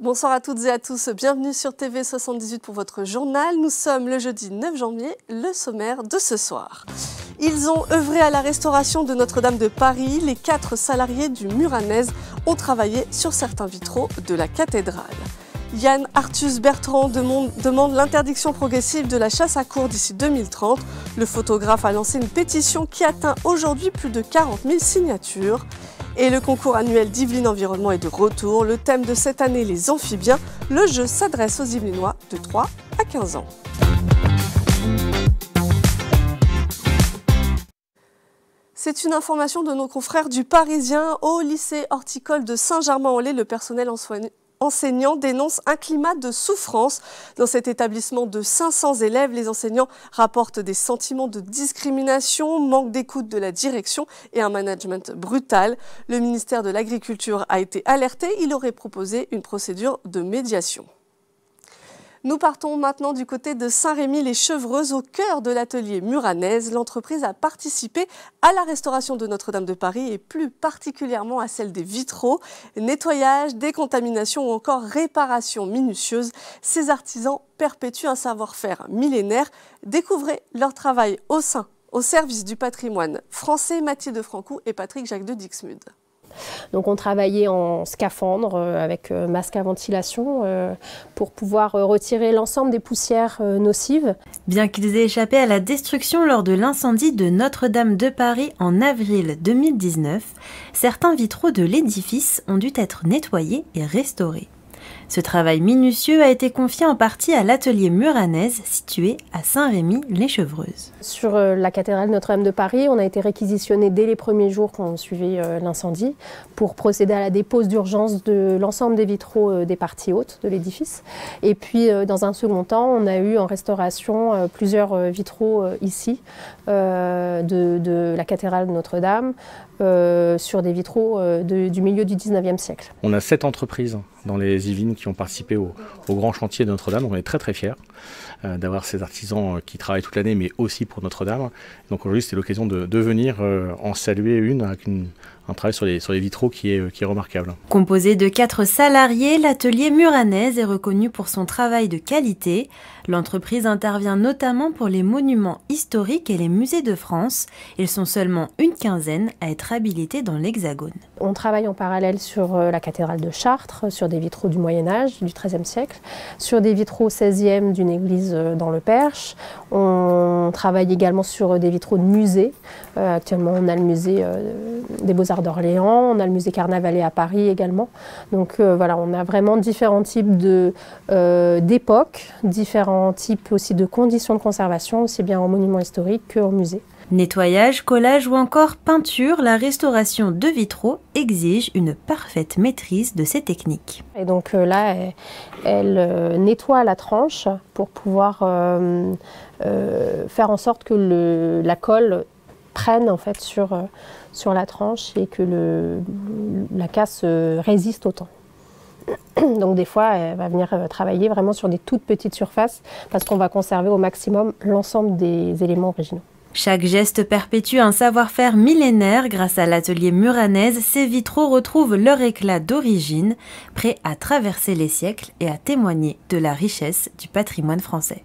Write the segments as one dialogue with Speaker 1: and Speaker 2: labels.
Speaker 1: Bonsoir à toutes et à tous, bienvenue sur TV78 pour votre journal. Nous sommes le jeudi 9 janvier, le sommaire de ce soir. Ils ont œuvré à la restauration de Notre-Dame de Paris. Les 4 salariés du Muranèse ont travaillé sur certains vitraux de la cathédrale. Yann Arthus Bertrand demande l'interdiction progressive de la chasse à courre d'ici 2030. Le photographe a lancé une pétition qui atteint aujourd'hui plus de 40 000 signatures. Et le concours annuel d'Yvelines Environnement est de retour. Le thème de cette année, les amphibiens. Le jeu s'adresse aux Yvelinois de 3 à 15 ans. C'est une information de nos confrères du Parisien. Au lycée horticole de Saint-Germain-en-Laye, le personnel enseignant dénonce un climat de souffrance. Dans cet établissement de 500 élèves, les enseignants rapportent des sentiments de discrimination, manque d'écoute de la direction et un management brutal. Le ministère de l'Agriculture a été alerté. Il aurait proposé une procédure de médiation. Nous partons maintenant du côté de Saint-Rémy-les-Chevreuses, au cœur de l'atelier Muranèse. L'entreprise a participé à la restauration de Notre-Dame de Paris et plus particulièrement à celle des vitraux. Nettoyage, décontamination ou encore réparation minutieuse. Ces artisans perpétuent un savoir-faire millénaire. Découvrez leur travail au service du patrimoine français. Mathilde Francou et Patrick Jacques de Dixmude.
Speaker 2: Donc on travaillait en scaphandre avec masque à ventilation pour pouvoir retirer l'ensemble des poussières nocives.
Speaker 3: Bien qu'ils aient échappé à la destruction lors de l'incendie de Notre-Dame de Paris en avril 2019, certains vitraux de l'édifice ont dû être nettoyés et restaurés. Ce travail minutieux a été confié en partie à l'atelier Muranèse situé à Saint-Rémy-les-Chevreuses.
Speaker 2: Sur la cathédrale Notre-Dame de Paris, on a été réquisitionné dès les premiers jours qu'on suivait l'incendie pour procéder à la dépose d'urgence de l'ensemble des vitraux des parties hautes de l'édifice. Et puis dans un second temps, on a eu en restauration plusieurs vitraux ici de la cathédrale de Notre-Dame sur des vitraux du milieu du 19e siècle.
Speaker 4: On a 7 entreprises dans les Yvelines qui ont participé au grand chantier de Notre-Dame. On est très très fiers d'avoir ces artisans qui travaillent toute l'année, mais aussi pour Notre-Dame. Donc aujourd'hui, c'était l'occasion de venir en saluer une avec un travail sur les vitraux qui est remarquable.
Speaker 3: Composé de 4 salariés, l'atelier Muranèse est reconnu pour son travail de qualité. L'entreprise intervient notamment pour les monuments historiques et les musées de France. Ils sont seulement une quinzaine à être habilités dans l'Hexagone.
Speaker 2: On travaille en parallèle sur la cathédrale de Chartres, sur des vitraux du Moyen-Âge, du XIIIe siècle, sur des vitraux 16e d'une église dans le Perche. On travaille également sur des vitraux de musées. Actuellement, on a le musée des Beaux-Arts d'Orléans, on a le musée Carnavalet à Paris également. Donc voilà, on a vraiment différents types d'époques, différents types aussi de conditions de conservation, aussi bien en monuments historiques qu'en musée.
Speaker 3: Nettoyage, collage ou encore peinture, la restauration de vitraux exige une parfaite maîtrise de ces techniques.
Speaker 2: Et donc là, elle nettoie la tranche pour pouvoir faire en sorte que la colle prenne en fait sur la tranche et que la casse résiste au temps. Donc des fois, elle va venir travailler vraiment sur des toutes petites surfaces parce qu'on va conserver au maximum l'ensemble des éléments originaux.
Speaker 3: Chaque geste perpétue un savoir-faire millénaire. Grâce à l'atelier Muranèse, ces vitraux retrouvent leur éclat d'origine, prêts à traverser les siècles et à témoigner de la richesse du patrimoine français.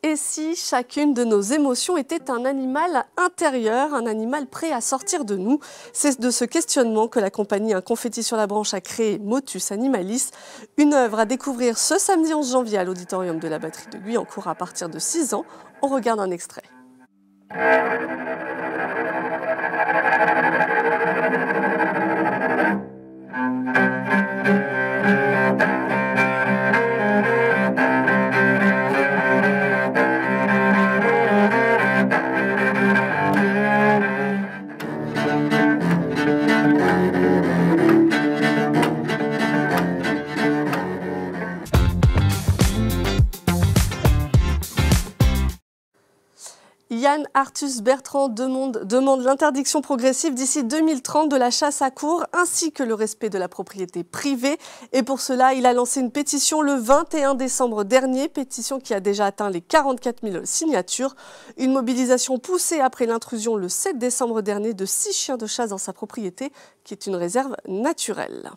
Speaker 1: Et si chacune de nos émotions était un animal intérieur, un animal prêt à sortir de nous? C'est de ce questionnement que la compagnie Un confetti sur la branche a créé Motus Animalis, une œuvre à découvrir ce samedi 11 janvier à l'auditorium de la batterie de Guyancourt à partir de 6 ans. On regarde un extrait. Yann Arthus Bertrand demande l'interdiction progressive d'ici 2030 de la chasse à courre ainsi que le respect de la propriété privée. Et pour cela, il a lancé une pétition le 21 décembre dernier, pétition qui a déjà atteint les 44 000 signatures. Une mobilisation poussée après l'intrusion le 7 décembre dernier de 6 chiens de chasse dans sa propriété, qui est une réserve naturelle.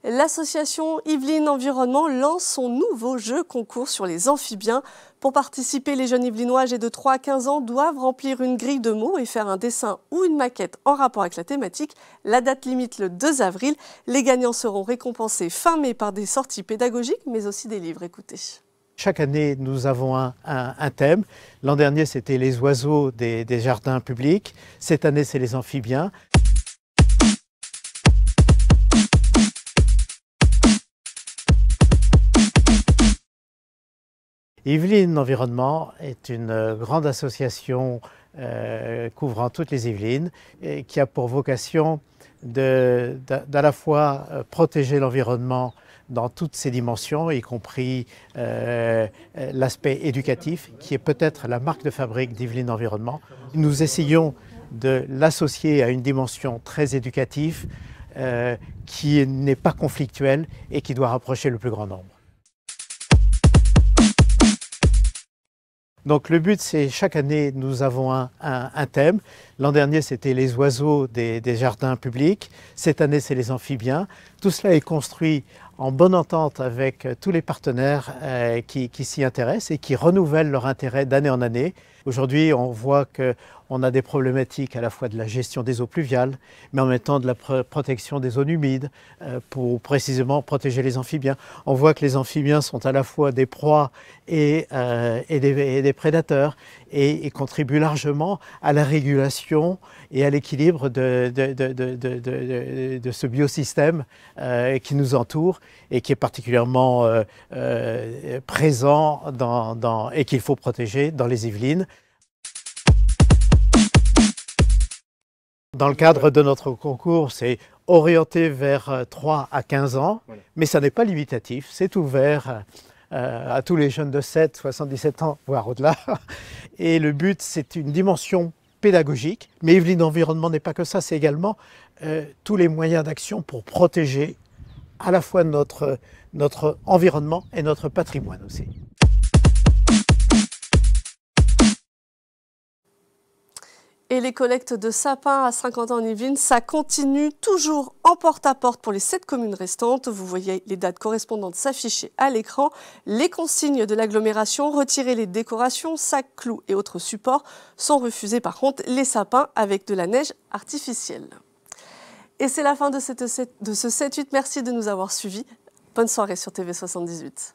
Speaker 1: L'association Yvelines Environnement lance son nouveau jeu concours sur les amphibiens. Pour participer, les jeunes Yvelinois âgés de 3 à 15 ans doivent remplir une grille de mots et faire un dessin ou une maquette en rapport avec la thématique. La date limite le 2 avril. Les gagnants seront récompensés fin mai par des sorties pédagogiques, mais aussi des livres. Écoutez.
Speaker 5: Chaque année, nous avons un thème. L'an dernier, c'était les oiseaux des jardins publics. Cette année, c'est les amphibiens. Yvelines Environnement est une grande association couvrant toutes les Yvelines et qui a pour vocation d'à la fois protéger l'environnement dans toutes ses dimensions, y compris l'aspect éducatif, qui est peut-être la marque de fabrique d'Yvelines Environnement. Nous essayons de l'associer à une dimension très éducative qui n'est pas conflictuelle et qui doit rapprocher le plus grand nombre. Donc le but, c'est chaque année, nous avons un thème. L'an dernier, c'était les oiseaux des jardins publics. Cette année, c'est les amphibiens. Tout cela est construit en bonne entente avec tous les partenaires qui s'y intéressent et qui renouvellent leur intérêt d'année en année. Aujourd'hui, on voit qu'on a des problématiques à la fois de la gestion des eaux pluviales, mais en même temps de la protection des zones humides pour précisément protéger les amphibiens. On voit que les amphibiens sont à la fois des proies et des prédateurs et contribuent largement à la régulation et à l'équilibre de ce biosystème qui nous entoure et qui est particulièrement présent et qu'il faut protéger dans les Yvelines. Dans le cadre de notre concours, c'est orienté vers 3 à 15 ans, mais ça n'est pas limitatif, c'est ouvert à tous les jeunes de 7, 77 ans, voire au-delà. Et le but, c'est une dimension pédagogique, mais Yvelines Environnement n'est pas que ça, c'est également tous les moyens d'action pour protéger à la fois notre environnement et notre patrimoine aussi.
Speaker 1: Et les collectes de sapins à Saint-Quentin-en-Yvelines, ça continue toujours en porte-à-porte pour les 7 communes restantes. Vous voyez les dates correspondantes s'afficher à l'écran. Les consignes de l'agglomération, retirer les décorations, sacs, clous et autres supports, sont refusés par contre les sapins avec de la neige artificielle. Et c'est la fin de ce 7-8. Merci de nous avoir suivis. Bonne soirée sur TV78.